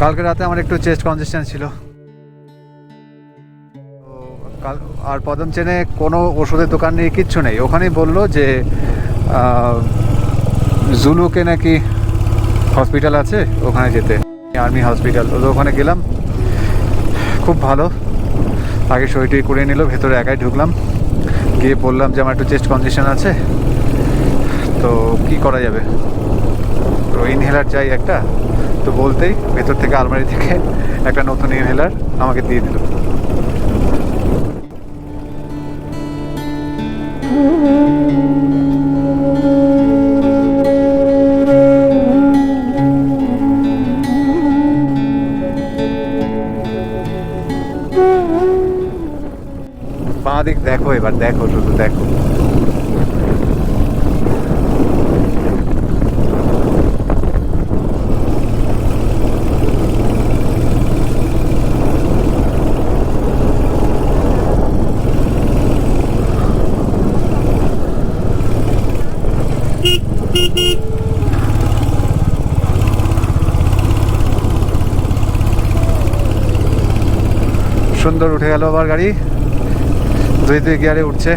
কালকে রাতে আমার একটু চেস্ট কনজেশন ছিল, তো কাল আর পদম চেনে কোনো ওষুধের দোকান নেই, কিচ্ছু নেই। ওখানেই বললো যে জুলুকে নাকি হসপিটাল আছে, ওখানে যেতে, আর্মি হসপিটাল। তো ওখানে গেলাম, খুব ভালো। আগে সইটই করে নিল, ভেতরে একাই ঢুকলাম, গিয়ে বললাম যে আমার একটু চেস্ট কনজেশন আছে, তো কি করা যাবে, তো ইনহেলার চাই একটা। তো বলতেই ভেতর থেকে আলমারি থেকে একটা নতুন ইনহেলার আমাকে দিয়ে দিল। বাঁ দিক দেখো, এবার দেখো, শুধু দেখো। সুন্দর উঠে গেল আবার গাড়ি, দুই গিয়ারে উঠছে।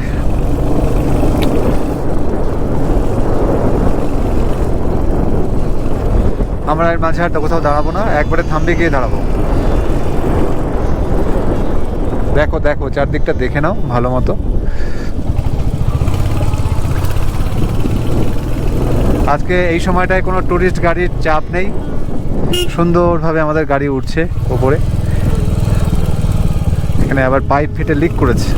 আমরা এর মাঝে আর কোথাও দাঁড়াবো না, একবারে থামবি গিয়ে দাঁড়াবো। দেখো দেখো, চারদিকটা দেখে নাও ভালো মতো। আজকে এই সময়টায় কোনো টুরিস্ট গাড়ির চাপ নেই, সুন্দরভাবে আমাদের গাড়ি উঠছে ওপরে। এখানে আবার পাইপ ফেটে লিক করেছে।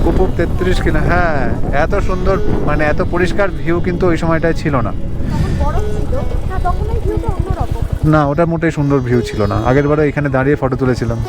উপর 33 কিলো, হ্যাঁ। এত সুন্দর, মানে এত পরিষ্কার ভিউ কিন্তু ওই সময়টায় ছিল না। না, ওটা মোটেই সুন্দর ভিউ ছিল না। আগের বারে এখানে দাঁড়িয়ে ফটো তুলেছিলাম।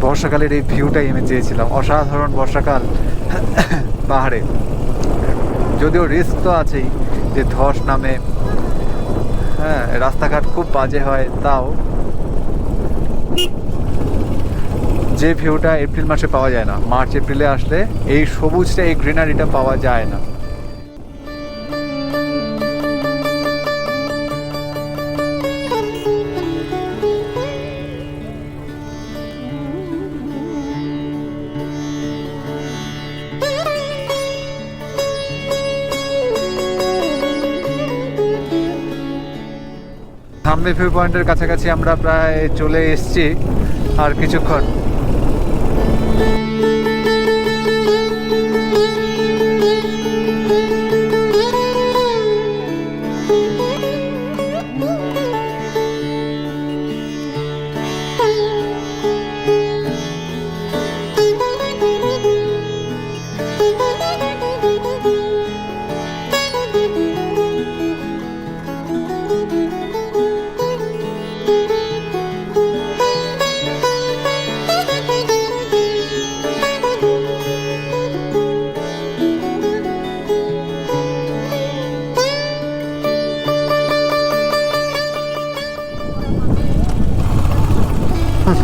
বর্ষাকালের এই ভিউটাই আমি চেয়েছিলাম, অসাধারণ বর্ষাকাল পাহাড়ে। যদিও রিস্ক তো আছেই, যে ধস নামে, হ্যাঁ, রাস্তাঘাট খুব বাজে হয়, তাও যে ভিউটা এপ্রিল মাসে পাওয়া যায় না, মার্চ এপ্রিলে আসলে এই সবুজটা, এই গ্রিনারিটা পাওয়া যায় না। থাম্বি ভিউ পয়েন্টের কাছাকাছি আমরা প্রায় চলে এসেছি, আর কিছুক্ষণ।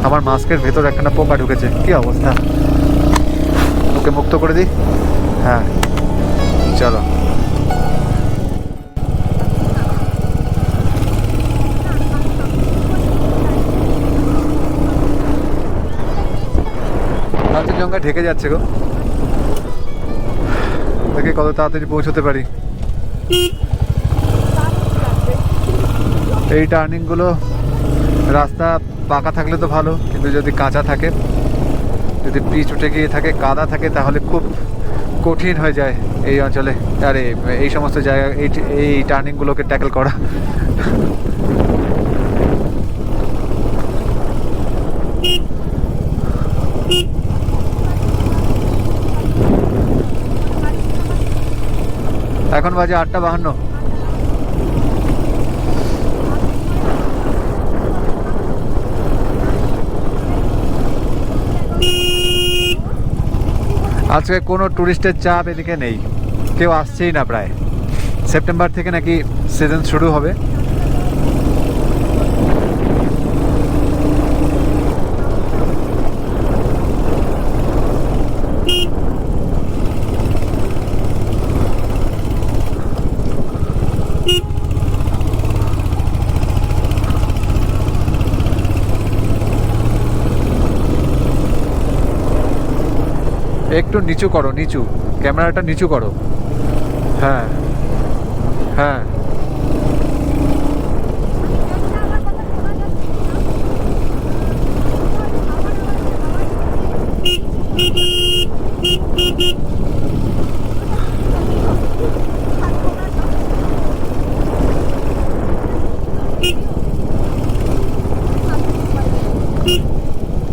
আমার মাস্কের ভেতর একটা পোকা ঢুকেছে, কি অবস্থা। ওকে মুক্ত করে দিই। হ্যাঁ, চলো। কাঞ্চনজঙ্ঘা ঢেকে যাচ্ছে গো, দেখি কত তাড়াতাড়ি পৌঁছতে পারি। এই টার্নিংগুলো রাস্তা পাকা থাকলে তো ভালো, কিন্তু যদি কাঁচা থাকে, যদি পিচ উঠে গিয়ে থাকে, কাদা থাকে, তাহলে খুব কঠিন হয়ে যায় এই অঞ্চলে, আরে এই সমস্ত জায়গা এই টার্নিংগুলোকে ট্যাকেল করা। এখন বাজে 8:52। আজকে কোনো টুরিস্টের চাপ এদিকে নেই, কেউ আসছেই না প্রায়। সেপ্টেম্বর থেকে নাকি সিজন শুরু হবে। একটু নিচু করো, নিচু, ক্যামেরাটা নিচু করো। হ্যাঁ হ্যাঁ,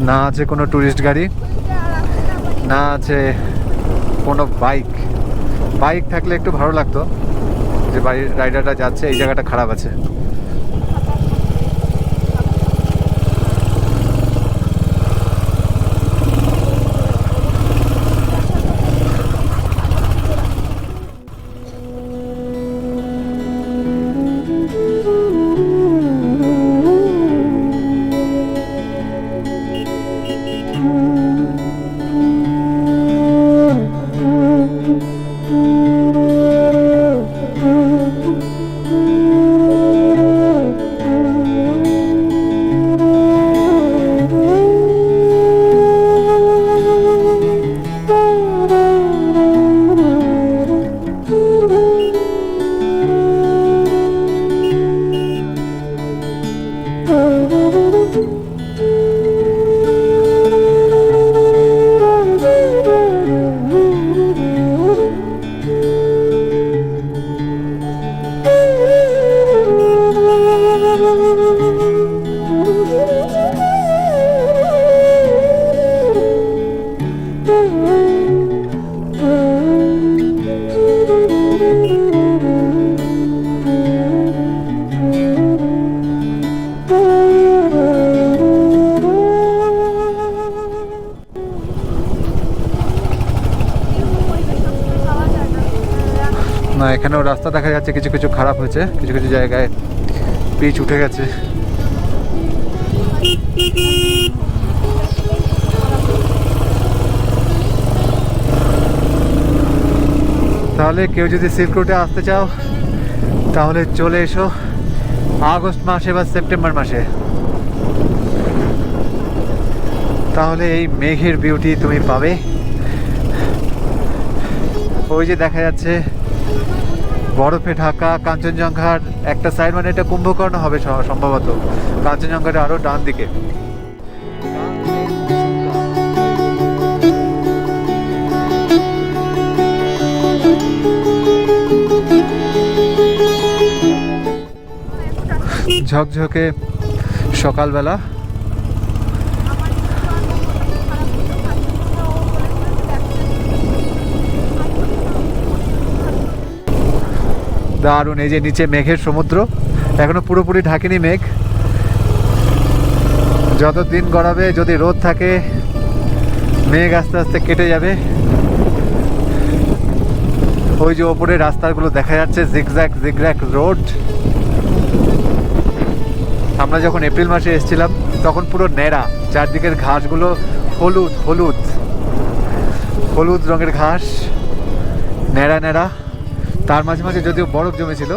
না আছে কোনো টুরিস্ট গাড়ি, না আছে কোনো বাইক। বাইক থাকলে একটু ভালো লাগতো, যে রাইডারটা যাচ্ছে এই জায়গাটা খারাপ আছে। না, এখানেও রাস্তা দেখা যাচ্ছে কিছু কিছু খারাপ হয়েছে, কিছু কিছু জায়গায় পিচ উঠে গেছে। তাহলে কেউ যদি সিল্ক রুটে আসতে চাও তাহলে চলে এসো আগস্ট মাসে বা সেপ্টেম্বর মাসে, তাহলে এই মেঘের বিউটি তুমি পাবে। ওই যে দেখা যাচ্ছে বরফে ঢাকা কাঞ্চনজঙ্ঘার একটা সাইড, মানে এটা কুম্ভকর্ণ হবে সম্ভবত, কাঞ্চনজঙ্ঘার আরো ডান দিকে। ঝকঝকে সকালবেলা, দারুণ। এই যে নিচে মেঘের সমুদ্র, এখনো পুরোপুরি ঢাকেনি মেঘ, যত দিন গড়াবে যদি রোদ থাকে মেঘ আস্তে আস্তে কেটে যাবে। ওই যে ওপরে রাস্তাগুলো দেখা যাচ্ছে, জিগজ্যাগ জিগজ্যাগ রোড। আমরা যখন এপ্রিল মাসে এসেছিলাম তখন পুরো ন্যাড়া, চারদিকের ঘাসগুলো হলুদ হলুদ হলুদ রঙের ঘাস, ন্যাড়া ন্যাড়া, তার মাঝে মাঝে যদিও বরফ জমেছিল।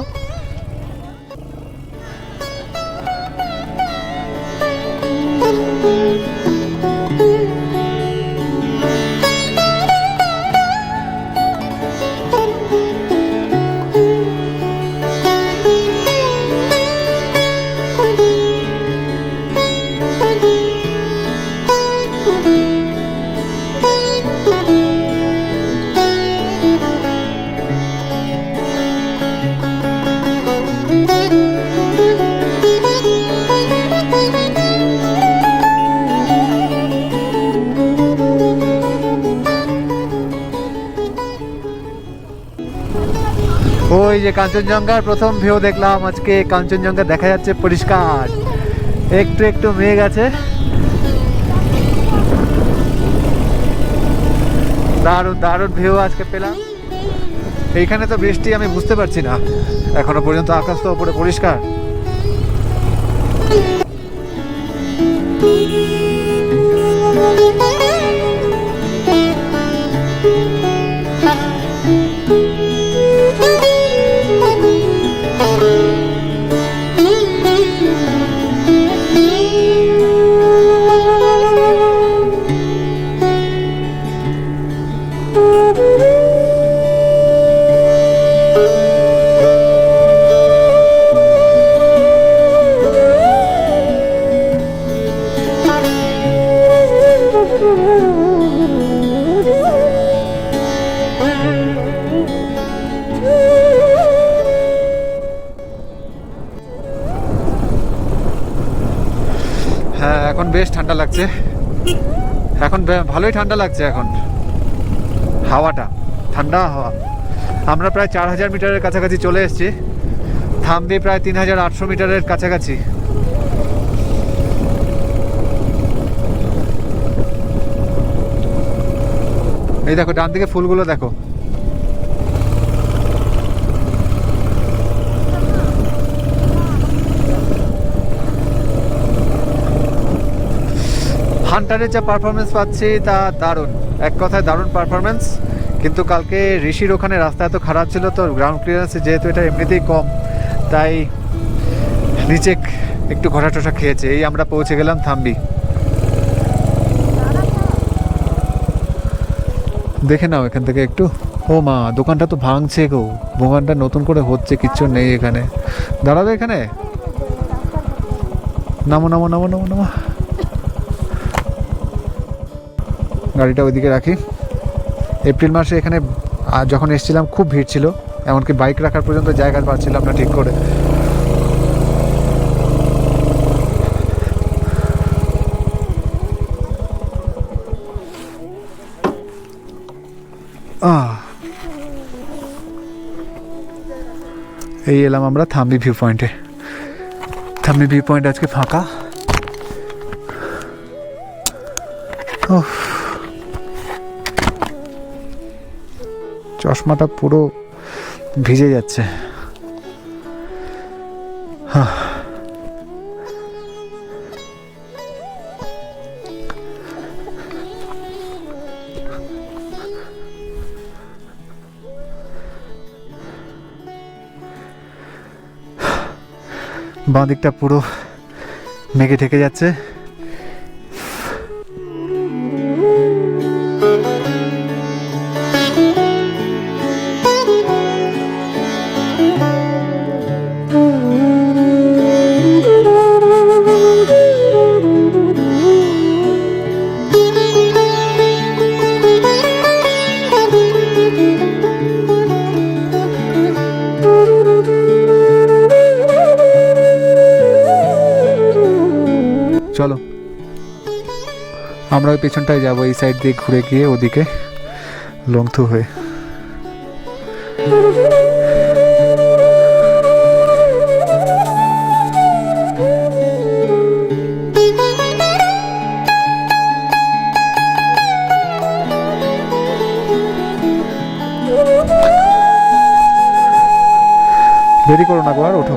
ওই যে কাঞ্চনজঙ্ঘার প্রথম ভিউ দেখলাম আজকে। কাঞ্চনজঙ্ঘা দেখা যাচ্ছে পরিষ্কার, একটু একটু মেঘ আছে। দারুণ দারুণ ভিউ আজকে পেলাম। এইখানে তো বৃষ্টি আমি বুঝতে পারছি না এখনো পর্যন্ত, আকাশ তো উপরে পরিষ্কার। হ্যাঁ এখন বেশ ঠান্ডা লাগছে, এখন ভালোই ঠান্ডা লাগছে। এখন হাওয়াটা ঠান্ডা হাওয়া। আমরা প্রায় 4000 মিটারের কাছাকাছি চলে এসেছি। থামবি প্রায় 3800 মিটারের কাছাকাছি। এই দেখো ডান দিকে ফুলগুলো দেখো। হান্টারের যা পারফরমেন্স পাচ্ছি তা দারুণ, এক কথায় দারুণ পারফরমেন্স। কিন্তু কালকে ঋষির ওখানে রাস্তা এত খারাপ ছিল, তো গ্রাউন্ড ক্লিয়ারেন্স যেহেতু এটা এমনিতেই কম, তাই নিচে একটু ঘষা টসা খেয়েছে। এই আমরা পৌঁছে গেলাম থাম্বি। দেখে নাও এখান থেকে একটু। ও মা, দোকানটা তো ভাঙছে গো, দোকানটা নতুন করে হচ্ছে, কিচ্ছু নেই এখানে। দাঁড়াবে এখানে, নামো নামো নামো নামো নামো, গাড়িটা ওইদিকে রাখি। এপ্রিল মাসে এখানে যখন এসেছিলাম খুব ভিড় ছিল, এমনকি বাইক রাখার পর্যন্ত জায়গা পাচ্ছিলাম না ঠিক করে। এই এলাম আমরা থাম্বি ভিউ পয়েন্টে। থাম্বি ভিউ পয়েন্ট আজকে ফাঁকা। চশমাটা পুরো ভিজে যাচ্ছে। বাঁ দিকটা পুরো মেঘে ঢেকে যাচ্ছে। চলো আমরা ওই পেছনটায় যাবো, এই সাইড দিয়ে ঘুরে গিয়ে ওদিকে লংথু হয়ে। দেরি করো না গো, আর ওঠো।